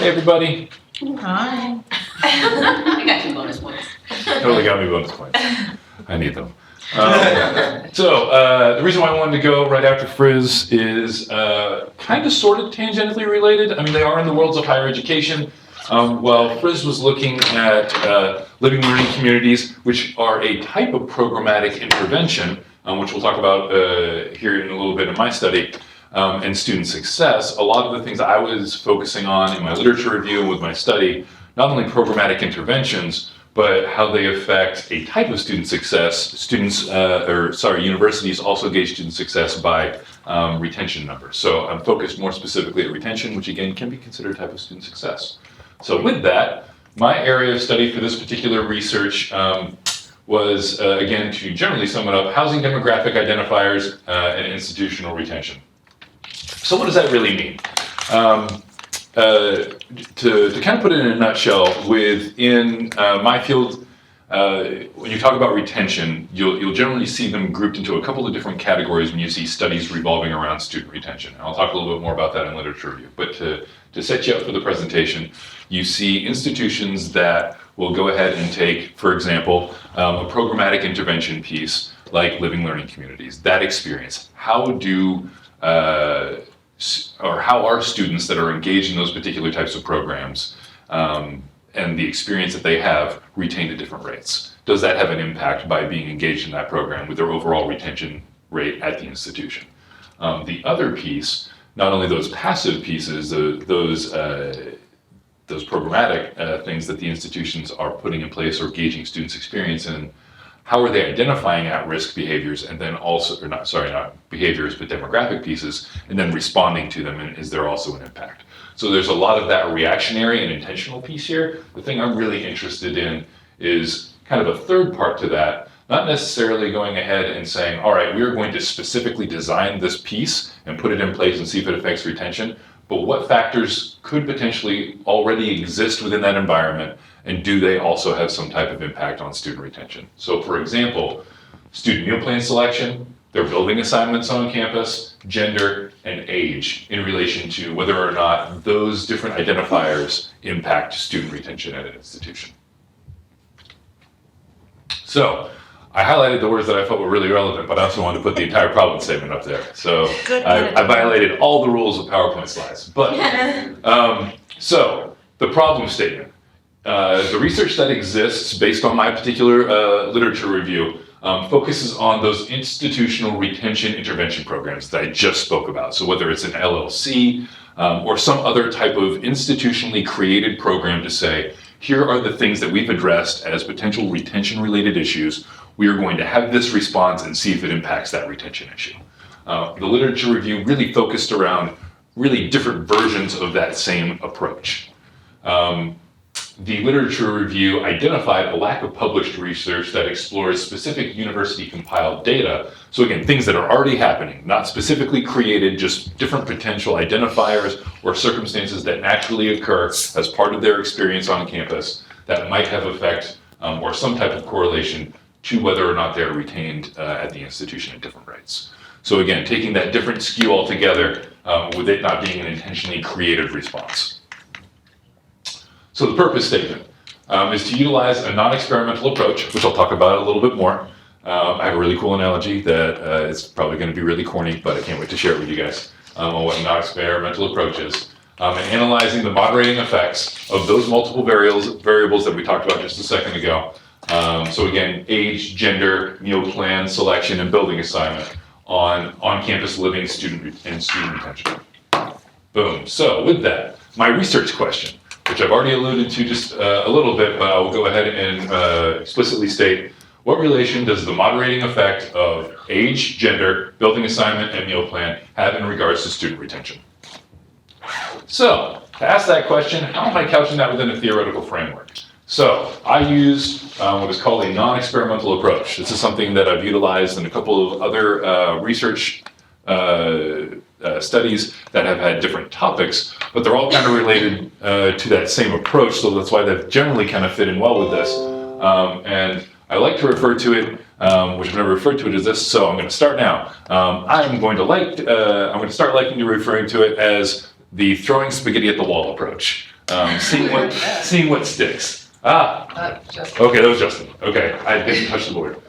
Hey, everybody. Hi. I got 2 bonus points. Totally got me bonus points. I need them. The reason why I wanted to go right after Frizz is kind of sort of tangentially related. I mean, they are in the worlds of higher education. While Frizz was looking at living learning communities, which are a type of programmatic intervention, which we'll talk about here in a little bit in my study, and student success, a lot of the things I was focusing on in my literature review and with my study, not only programmatic interventions, but how they affect a type of student success. Universities also gauge student success by retention numbers. So I'm focused more specifically at retention, which again can be considered a type of student success. So with that, my area of study for this particular research was, again, to generally sum it up, housing demographic identifiers and institutional retention. So what does that really mean? To kind of put it in a nutshell, within my field, when you talk about retention, you'll generally see them grouped into a couple of different categories when you see studies revolving around student retention. And I'll talk a little bit more about that in literature review. But to set you up for the presentation, you see institutions that will go ahead and take, for example, a programmatic intervention piece like living learning communities. That experience, how are students that are engaged in those particular types of programs and the experience that they have retained at different rates? Does that have an impact by being engaged in that program with their overall retention rate at the institution? The other piece, not only those passive pieces, those programmatic things that the institutions are putting in place or gauging students' experience in, how are they identifying at-risk behaviors and then also, not behaviors, but demographic pieces, and then responding to them, and is there also an impact? So there's a lot of that reactionary and intentional piece here. The thing I'm really interested in is kind of a third part to that, not necessarily going ahead and saying, all right, we're going to specifically design this piece and put it in place and see if it affects retention, but what factors could potentially already exist within that environment, and do they also have some type of impact on student retention? So for example, student meal plan selection, their building assignments on campus, gender, and age in relation to whether or not those different identifiers impact student retention at an institution. So I highlighted the words that I felt were really relevant, but I also wanted to put the entire problem statement up there. So I violated all the rules of PowerPoint slides. But so the problem statement. The research that exists based on my particular literature review focuses on those institutional retention intervention programs that I just spoke about. So whether it's an LLC or some other type of institutionally created program to say, here are the things that we've addressed as potential retention related issues. We are going to have this response and see if it impacts that retention issue. The literature review really focused around really different versions of that same approach. The literature review identified a lack of published research that explores specific university compiled data. So again, things that are already happening, not specifically created, just different potential identifiers or circumstances that naturally occur as part of their experience on campus that might have effect or some type of correlation to whether or not they're retained at the institution at different rates. So again, taking that different skew altogether with it not being an intentionally created response. So the purpose statement is to utilize a non-experimental approach, which I'll talk about a little bit more. I have a really cool analogy that is probably going to be really corny, but I can't wait to share it with you guys on what a non-experimental approach is. And analyzing the moderating effects of those multiple variables that we talked about just a second ago. So again, age, gender, meal plan, selection, and building assignment on-campus living student retention. Boom. So with that, my research question, which I've already alluded to just a little bit, but I will go ahead and explicitly state, what relation does the moderating effect of age, gender, building assignment, and meal plan have in regards to student retention? So, to ask that question, how am I couching that within a theoretical framework? So, I used what is called a non-experimental approach. This is something that I've utilized in a couple of other research studies that have had different topics, but they're all kind of related to that same approach, so that's why they've generally kind of fit in well with this. And I like to refer to it, which I've never referred to it as this, so I'm going to start now. I'm going to start liking to referring to it as the throwing spaghetti at the wall approach. seeing what sticks. Justin. Okay, that was Justin. Okay, I didn't touch the board.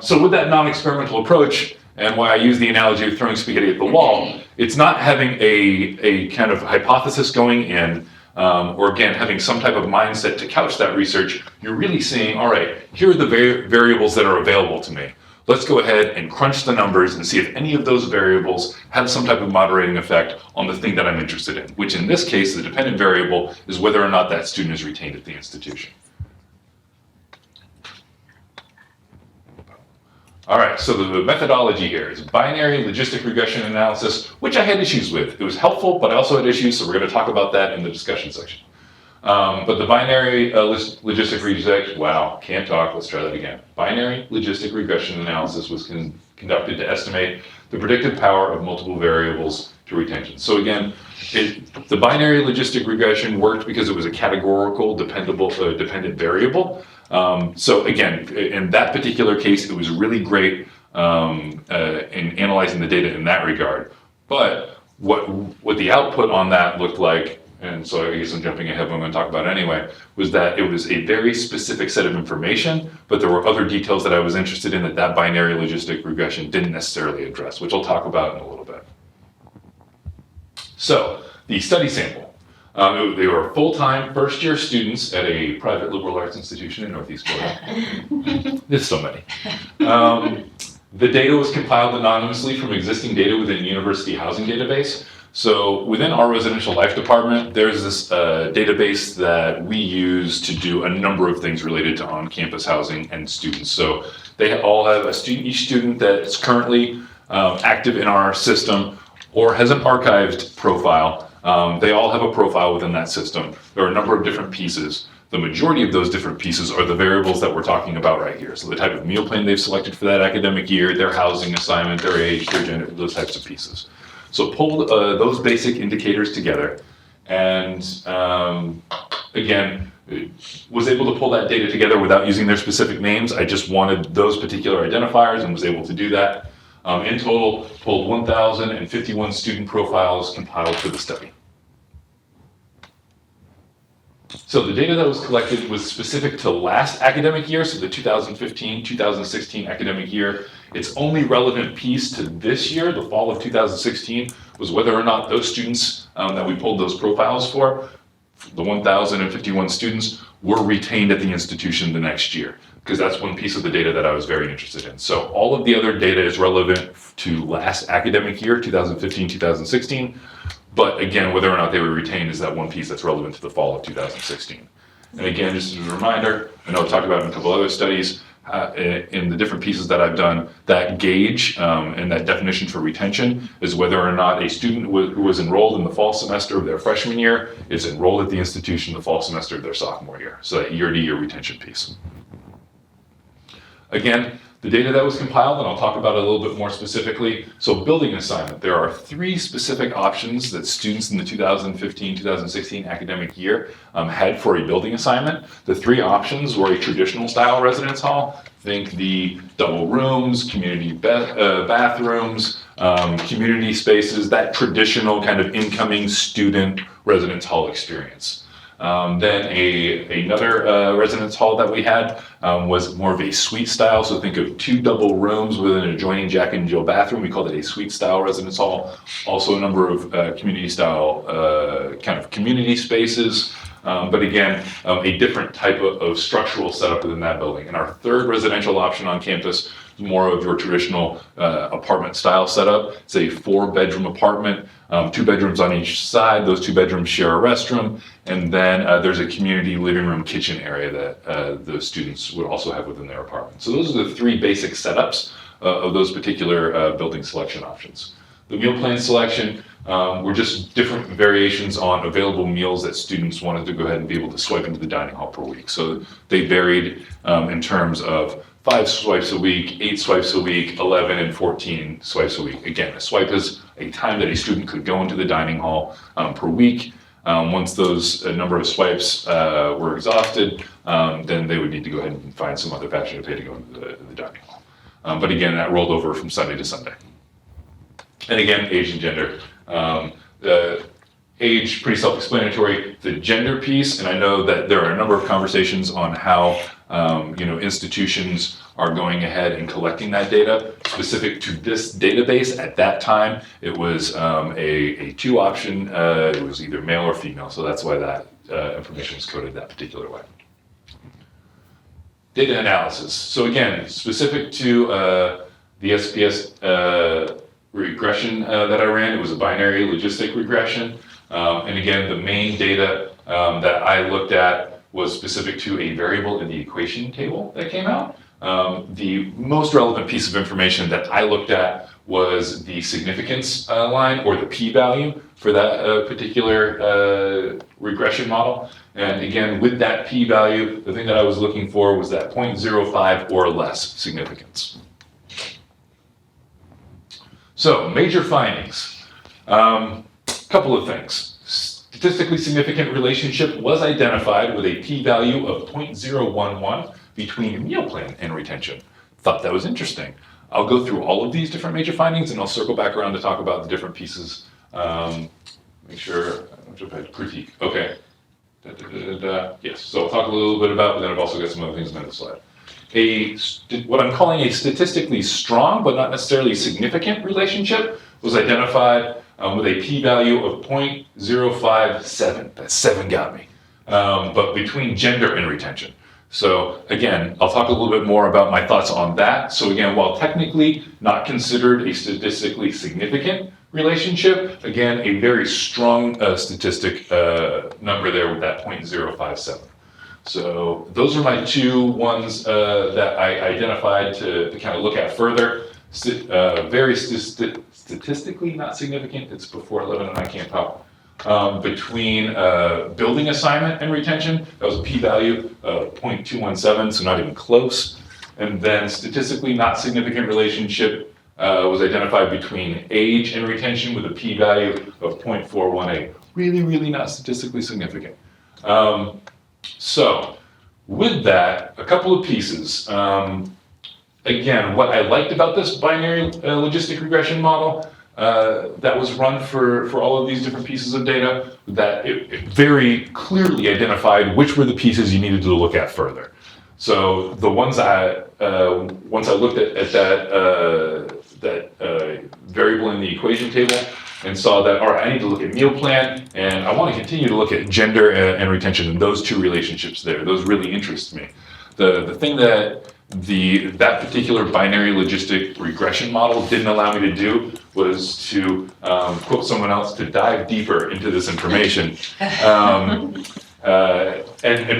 So with that non-experimental approach, and why I use the analogy of throwing spaghetti at the wall, it's not having a kind of hypothesis going in, or again, having some type of mindset to couch that research. You're really saying, all right, here are the variables that are available to me. Let's go ahead and crunch the numbers and see if any of those variables have some type of moderating effect on the thing that I'm interested in, which in this case, the dependent variable is whether or not that student is retained at the institution. All right, so the methodology here is binary logistic regression analysis, which I had issues with. It was helpful, but I also had issues, so we're going to talk about that in the discussion section. But the binary logistic regression, wow, can't talk, let's try that again. Binary logistic regression analysis was conducted to estimate the predictive power of multiple variables to retention. So again, the binary logistic regression worked because it was a categorical dependent variable. So again, in that particular case, it was really great in analyzing the data in that regard. But what the output on that looked like, and so I guess I'm jumping ahead, but I'm going to talk about it anyway, was that it was a very specific set of information, but there were other details that I was interested in that binary logistic regression didn't necessarily address, which I'll talk about in a little bit. So the study sample. They were full-time first-year students at a private liberal arts institution in Northeast Florida. There's so many. The data was compiled anonymously from existing data within University Housing Database. So within our residential life department, there's this database that we use to do a number of things related to on-campus housing and students. So they all have each student that's currently active in our system or has an archived profile. They all have a profile within that system. There are a number of different pieces. The majority of those different pieces are the variables that we're talking about right here. So the type of meal plan they've selected for that academic year, their housing assignment, their age, their gender, those types of pieces. So pull those basic indicators together and again, was able to pull that data together without using their specific names. I just wanted those particular identifiers and was able to do that. In total, pulled 1,051 student profiles compiled for the study. So the data that was collected was specific to last academic year, so the 2015-2016 academic year. Its only relevant piece to this year, the fall of 2016, was whether or not those students that we pulled those profiles for, the 1,051 students, were retained at the institution the next year, because that's one piece of the data that I was very interested in. So all of the other data is relevant to last academic year, 2015-2016. But again, whether or not they were retained is that one piece that's relevant to the fall of 2016. And again, just as a reminder, I know I've talked about it in a couple other studies, in the different pieces that I've done, that gauge and that definition for retention is whether or not a student who was enrolled in the fall semester of their freshman year is enrolled at the institution the fall semester of their sophomore year. So that year-to-year retention piece. Again, the data that was compiled, and I'll talk about it a little bit more specifically. So building assignment, there are 3 specific options that students in the 2015-2016 academic year had for a building assignment. The 3 options were a traditional style residence hall. Think the double rooms, community bathrooms, community spaces, that traditional kind of incoming student residence hall experience. Then another residence hall that we had was more of a suite style. So think of 2 double rooms with an adjoining Jack and Jill bathroom. We called it a suite style residence hall. Also a number of community style kind of community spaces. But again, a different type of structural setup within that building. And our 3rd residential option on campus is more of your traditional apartment style setup. It's a 4-bedroom apartment, 2 bedrooms on each side. Those 2 bedrooms share a restroom. And then there's a community living room kitchen area that the students would also have within their apartment. So those are the 3 basic setups of those particular building selection options. The meal plan selection were just different variations on available meals that students wanted to go ahead and be able to swipe into the dining hall per week. So they varied in terms of 5 swipes a week, 8 swipes a week, 11 and 14 swipes a week. Again, a swipe is a time that a student could go into the dining hall per week. Once those number of swipes were exhausted, then they would need to go ahead and find some other fashion to pay to go into the dining hall. But again, that rolled over from Sunday to Sunday. And again, age and gender. age, pretty self-explanatory. The gender piece, and I know that there are a number of conversations on how institutions are going ahead and collecting that data. Specific to this database at that time, it was a two option. It was either male or female, so that's why that information is coded that particular way. Data analysis. So again, specific to the SPS regression that I ran, it was a binary logistic regression. And again, the main data that I looked at was specific to a variable in the equation table that came out. The most relevant piece of information that I looked at was the significance line, or the p-value for that particular regression model. And again, with that p-value, the thing that I was looking for was that 0.05 or less significance. So, major findings. Couple of things. Statistically significant relationship was identified with a p-value of 0.011 between meal plan and retention. Thought that was interesting. I'll go through all of these different major findings and I'll circle back around to talk about the different pieces. Make sure, critique. Okay. Yes, so I'll talk a little bit about, but then I've also got some other things on the slide. What I'm calling a statistically strong, but not necessarily significant relationship was identified with a p-value of 0.057. That 7 got me. But between gender and retention. So again, I'll talk a little bit more about my thoughts on that. So again, while technically not considered a statistically significant relationship, again, a very strong statistic number there with that 0.057. So those are my two ones that I identified to kind of look at further. Very statistically not significant. It's before 11 and I can't talk. Between building assignment and retention, that was a p-value of 0.217, so not even close. And then statistically not significant relationship was identified between age and retention with a p-value of 0.418. Really, really not statistically significant. So with that, a couple of pieces. Again, what I liked about this binary logistic regression model that was run for all of these different pieces of data, that it very clearly identified which were the pieces you needed to look at further. So the ones once I looked at that variable in the equation table and saw that, all right, I need to look at meal plan, and I want to continue to look at gender and retention, and those two relationships there. Those really interest me. The thing that that particular binary logistic regression model didn't allow me to do was to quote someone else, to dive deeper into this information and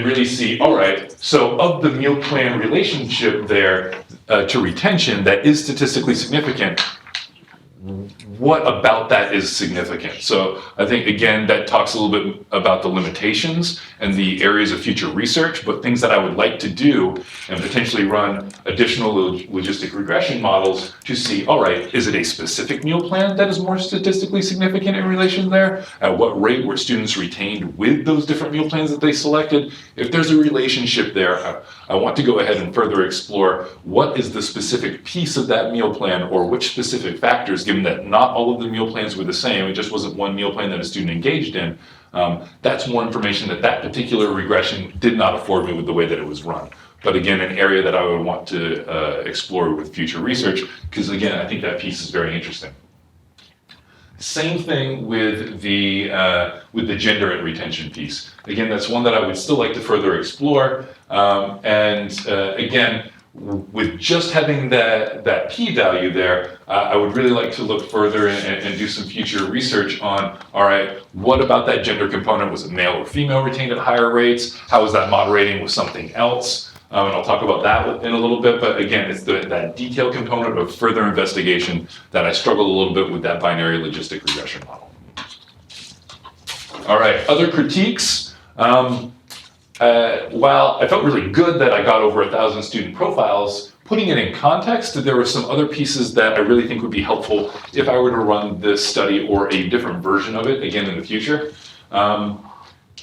really see, all right, so of the meal plan relationship there to retention that is statistically significant, what about that is significant? So I think, again, that talks a little bit about the limitations and the areas of future research, but things that I would like to do and potentially run additional logistic regression models to see, all right, is it a specific meal plan that is more statistically significant in relation there? At what rate were students retained with those different meal plans that they selected? If there's a relationship there, I want to go ahead and further explore what is the specific piece of that meal plan, or which specific factors, given that not all of the meal plans were the same, it just wasn't one meal plan that a student engaged in. That's more information that particular regression did not afford me with the way that it was run. But again, an area that I would want to explore with future research, because again, I think that piece is very interesting. Same thing with the gender and retention piece. Again, that's one that I would still like to further explore. Again, with just having that p-value there, I would really like to look further and do some future research on, all right, what about that gender component? Was it male or female retained at higher rates? How is that moderating with something else? And I'll talk about that in a little bit, but again, it's that detailed component of further investigation that I struggled a little bit with that binary logistic regression model. All right, other critiques. While I felt really good that I got over 1,000 student profiles, putting it in context, there were some other pieces that I really think would be helpful if I were to run this study or a different version of it again in the future.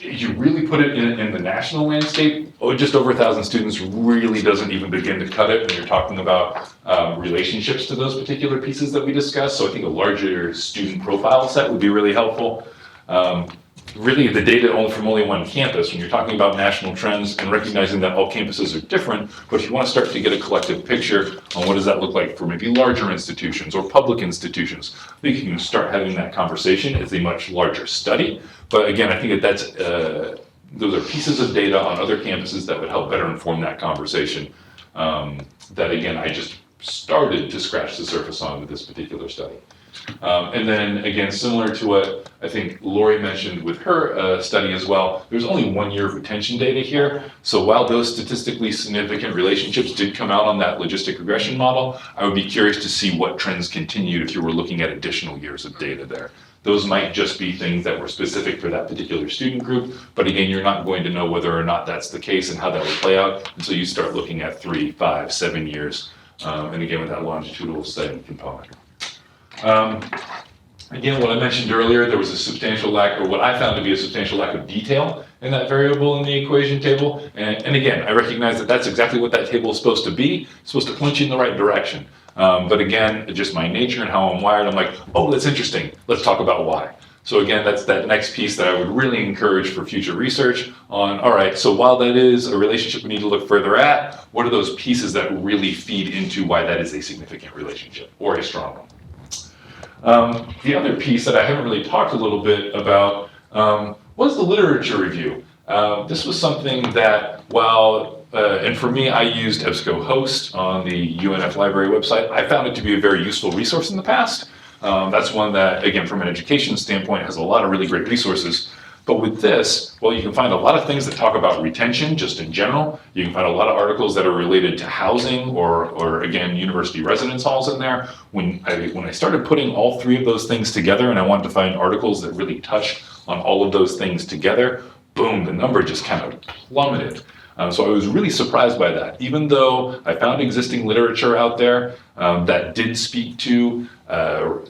You really put it in the national landscape, just over 1,000 students really doesn't even begin to cut it when you're talking about relationships to those particular pieces that we discussed. So I think a larger student profile set would be really helpful. Really the data only from only one campus, when you're talking about national trends and recognizing that all campuses are different, but if you want to start to get a collective picture on what does that look like for maybe larger institutions or public institutions, I think you can start having that conversation. It's a much larger study, but again, I think that those are pieces of data on other campuses that would help better inform that conversation. That again, I just started to scratch the surface on with this particular study. And then again, similar to what I think Lori mentioned with her study as well, there's only 1 year of retention data here. So while those statistically significant relationships did come out on that logistic regression model, I would be curious to see what trends continued if you were looking at additional years of data there. Those might just be things that were specific for that particular student group, but again, you're not going to know whether or not that's the case and how that would play out until you start looking at 3, 5, 7 years, and again with that longitudinal study component. Again, what I mentioned earlier, there was a substantial lack, or what I found to be a substantial lack of detail in that variable in the equation table. And again, I recognize that that's exactly what that table is supposed to be. It's supposed to point you in the right direction. But again, just my nature and how I'm wired, I'm like, oh, that's interesting. Let's talk about why. So again, that's that next piece that I would really encourage for future research on, all right, so while that is a relationship we need to look further at, what are those pieces that really feed into why that is a significant relationship or a strong one? The other piece that I haven't really talked a little bit about was the literature review. This was something that and for me, I used EBSCOhost on the UNF library website. I found it to be a very useful resource in the past. That's one that, again, from an education standpoint, has a lot of really great resources. But with this, well, you can find a lot of things that talk about retention just in general. You can find a lot of articles that are related to housing or again, university residence halls in there. When I started putting all three of those things together and I wanted to find articles that really touch on all of those things together, boom, the number just kind of plummeted. So I was really surprised by that. Even though I found existing literature out there that did speak to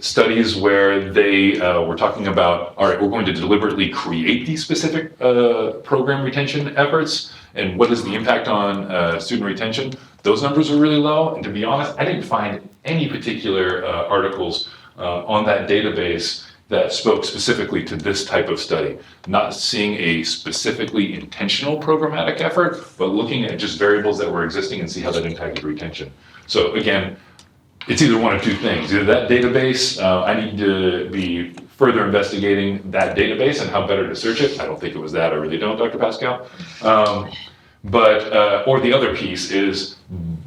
studies where they were talking about, all right, we're going to deliberately create these specific program retention efforts, and what is the impact on student retention, those numbers are really low. And to be honest, I didn't find any particular articles on that database that spoke specifically to this type of study. Not seeing a specifically intentional programmatic effort, but looking at just variables that were existing and see how that impacted retention. So again, it's either one of two things. Either that database, I need to be further investigating that database and how better to search it. I don't think it was that, I really don't, Dr. Pascal. Or the other piece is,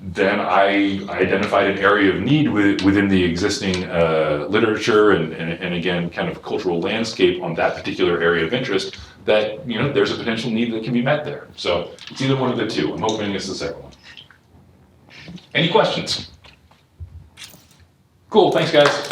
then I identified an area of need within the existing literature and again, kind of cultural landscape on that particular area of interest that, there's a potential need that can be met there. So it's either one of the two. I'm hoping it's the second one. Any questions? Cool, thanks guys.